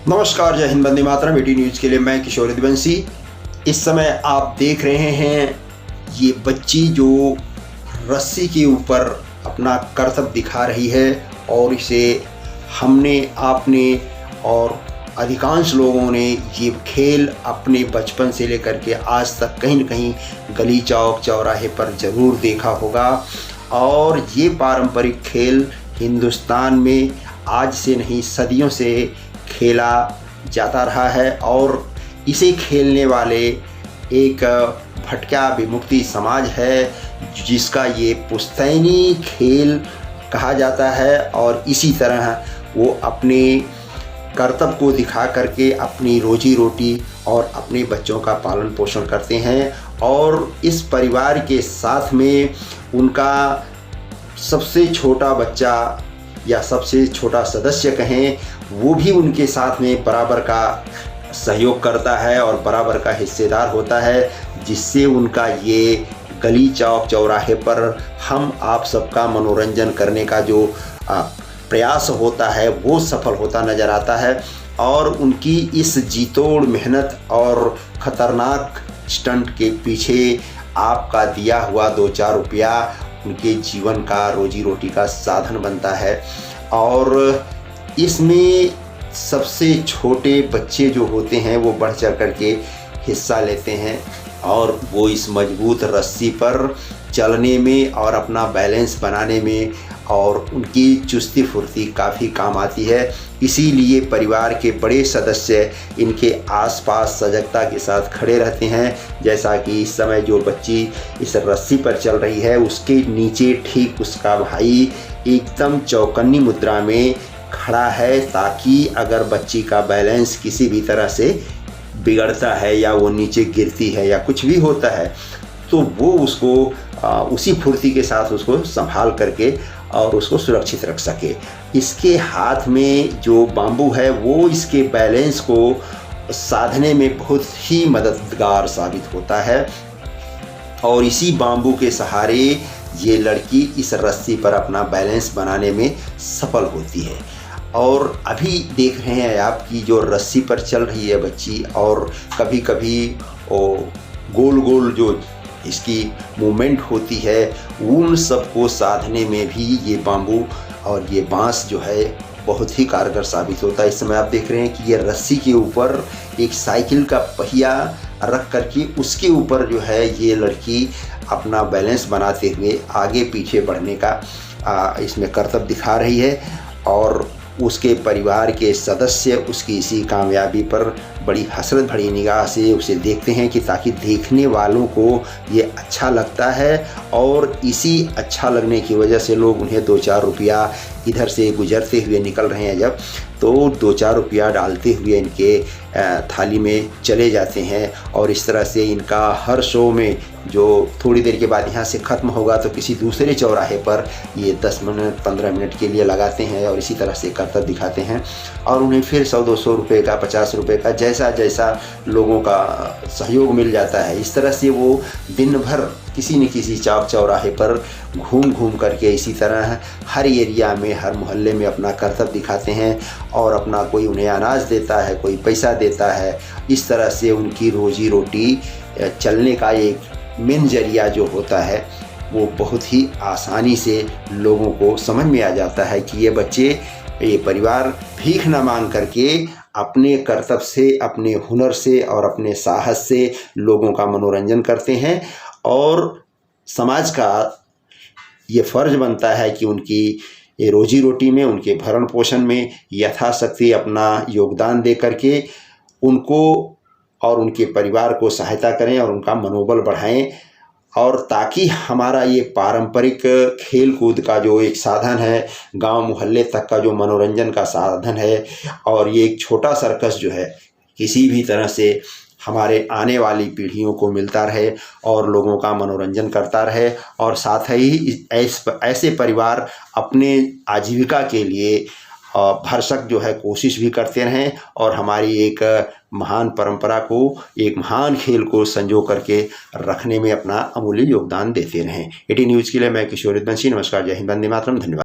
नमस्कार, जय Hind, Vande Mataram. Eighty news के लिए मैं किशोर यदुवंशी। इस समय आप देख रहे हैं ये बच्ची जो रस्सी के ऊपर अपना करतब दिखा रही है, और इसे हमने, आपने और अधिकांश लोगों ने ये खेल अपने बचपन से लेकर के आज तक कहीं न कहीं गली चौक चौराहे पर ज़रूर देखा होगा। और ये पारंपरिक खेल हिंदुस्तान में आज से नहीं, सदियों से खेला जाता रहा है। और इसे खेलने वाले एक भटका विमुक्ति समाज है जिसका ये पुश्तैनी खेल कहा जाता है। और इसी तरह वो अपने कर्तव्य को दिखा करके अपनी रोजी रोटी और अपने बच्चों का पालन पोषण करते हैं। और इस परिवार के साथ में उनका सबसे छोटा बच्चा या सबसे छोटा सदस्य कहें, वो भी उनके साथ में बराबर का सहयोग करता है और बराबर का हिस्सेदार होता है, जिससे उनका ये गली चौक चौराहे पर हम आप सबका मनोरंजन करने का जो प्रयास होता है वो सफल होता नज़र आता है। और उनकी इस जीतोड़ मेहनत और ख़तरनाक स्टंट के पीछे आपका दिया हुआ 2-4 रुपया उनके जीवन का, रोजी रोटी का साधन बनता है। और इसमें सबसे छोटे बच्चे जो होते हैं वो बढ़ चढ़ करके हिस्सा लेते हैं, और वो इस मजबूत रस्सी पर चलने में और अपना बैलेंस बनाने में और उनकी चुस्ती फुर्ती काफ़ी काम आती है। इसीलिए परिवार के बड़े सदस्य इनके आसपास सजगता के साथ खड़े रहते हैं। जैसा कि इस समय जो बच्ची इस रस्सी पर चल रही है, उसके नीचे ठीक उसका भाई एकदम चौकन्नी मुद्रा में खड़ा है, ताकि अगर बच्ची का बैलेंस किसी भी तरह से बिगड़ता है या वो नीचे गिरती है या कुछ भी होता है, तो वो उसको उसी फुर्ती के साथ उसको संभाल करके और उसको सुरक्षित रख सके। इसके हाथ में जो बाम्बू है वो इसके बैलेंस को साधने में बहुत ही मददगार साबित होता है। और इसी बाम्बू के सहारे ये लड़की इस रस्सी पर अपना बैलेंस बनाने में सफल होती है। और अभी देख रहे हैं आप कि जो रस्सी पर चल रही है बच्ची, और कभी कभी गोल गोल जो इसकी मूवमेंट होती है, उन सबको साधने में भी ये बाम्बू और ये बांस जो है बहुत ही कारगर साबित होता है। इस समय आप देख रहे हैं कि ये रस्सी के ऊपर एक साइकिल का पहिया रख करके उसके ऊपर जो है ये लड़की अपना बैलेंस बनाते हुए आगे पीछे बढ़ने का इसमें करतब दिखा रही है। और उसके परिवार के सदस्य उसकी इसी कामयाबी पर बड़ी हसरत भरी निगाह से उसे देखते हैं, कि ताकि देखने वालों को ये अच्छा लगता है। और इसी अच्छा लगने की वजह से लोग उन्हें 2-4 रुपया इधर से गुजरते हुए निकल रहे हैं जब, तो 2-4 रुपया डालते हुए इनके थाली में चले जाते हैं। और इस तरह से इनका हर शो में, जो थोड़ी देर के बाद यहाँ से ख़त्म होगा, तो किसी दूसरे चौराहे पर ये 10 मिनट 15 मिनट के लिए लगाते हैं और इसी तरह से करतब दिखाते हैं। और उन्हें फिर 100-200 रुपये का, 50 रुपये का, जैसा जैसा लोगों का सहयोग मिल जाता है, इस तरह से वो दिन भर किसी न किसी चौक चौराहे पर घूम घूम करके इसी तरह हर एरिया में, हर मोहल्ले में अपना करतब दिखाते हैं। और अपना कोई उन्हें अनाज देता है, कोई पैसा देता है। इस तरह से उनकी रोजी रोटी चलने का एक मेन जरिया जो होता है वो बहुत ही आसानी से लोगों को समझ में आ जाता है कि ये बच्चे, ये परिवार भीख न मांग करके अपने कर्तव्य से, अपने हुनर से और अपने साहस से लोगों का मनोरंजन करते हैं। और समाज का ये फ़र्ज़ बनता है कि उनकी ये रोजी रोटी में, उनके भरण पोषण में यथाशक्ति अपना योगदान दे करके उनको और उनके परिवार को सहायता करें और उनका मनोबल बढ़ाएं। और ताकि हमारा ये पारंपरिक खेल कूद का जो एक साधन है, गांव मोहल्ले तक का जो मनोरंजन का साधन है, और ये एक छोटा सर्कस जो है किसी भी तरह से हमारे आने वाली पीढ़ियों को मिलता रहे और लोगों का मनोरंजन करता रहे। और साथ ही ऐसे परिवार अपने आजीविका के लिए भरसक जो है कोशिश भी करते रहें, और हमारी एक महान परंपरा को, एक महान खेल को संजो करके रखने में अपना अमूल्य योगदान देते रहें। एटी न्यूज़ के लिए मैं किशोर यदुवंशी। नमस्कार, जय हिंद, वंदे मातरम। धन्यवाद।